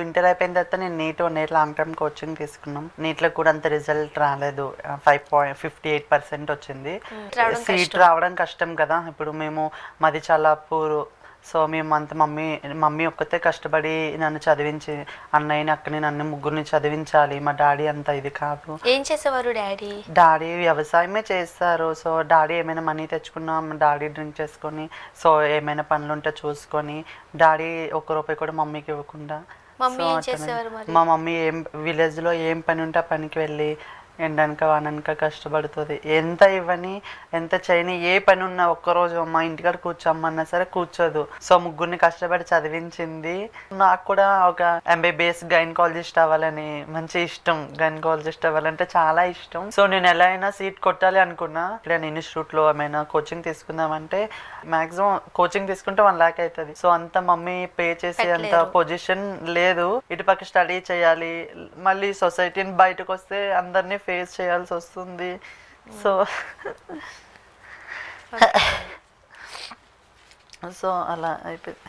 Inter అయిపోయిన తర్వాత నేను నీట్ లాంగ్ టర్మ్ కోచింగ్ తీసుకున్నాం. నీట్లో కూడా అంత రిజల్ట్ రాలేదు. 5.58% వచ్చింది. సీట్ రావడం కష్టం కదా. ఇప్పుడు మాది చాలా పూర్. సో మేము అంత మమ్మీ ఒక్కతే కష్టపడి నన్ను చదివించి, అన్నయ్యని అక్కని నన్ను ముగ్గురిని చదివించాలి. మా డాడీ అంత ఇది కాదు. ఏం చేసేవారు డాడీ వ్యవసాయమే చేస్తారు. సో డాడీ ఏమైనా మనీ తెచ్చుకున్నా డాడీ డ్రింక్ చేసుకొని, సో ఏమైనా పనులు ఉంటే చూసుకొని, డాడీ ఒక్క రూపాయి కూడా మమ్మీకి ఇవ్వకుండా. మా మమ్మీ విలేజ్లో ఏం పని ఉంటే ఆ పనికి వెళ్ళి ఎండనక వాననక కష్టపడుతుంది. ఎంత ఇవ్వని ఎంత చేయని ఏ పని ఉన్నా ఒక్కరోజు మా ఇంటికాడ కూర్చోమ్మన్నా సరే కూర్చోదు. సో ముగ్గురిని కష్టపడి చదివించింది. నాకు కూడా ఒక MBBS గైనకాలజిస్ట్ అవ్వాలని మంచి ఇష్టం. గైనకాలజిస్ట్ అవ్వాలంటే చాలా ఇష్టం. సో నేను ఎలా అయినా సీట్ కొట్టాలి అనుకున్నా. నేను ఇన్స్టిట్యూట్లో ఏమైనా కోచింగ్ తీసుకుందామంటే మాక్సిమం కోచింగ్ తీసుకుంటే 1 lakh అవుతుంది. సో అంత మమ్మీ పే చేసి అంత పొజిషన్ లేదు. ఇటుపక్క స్టడీ చేయాలి, మళ్ళీ సొసైటీని బయటకు వస్తే అందరినీ ఫేస్ చేయాల్సి వస్తుంది. సో అలా అయిపోయింది.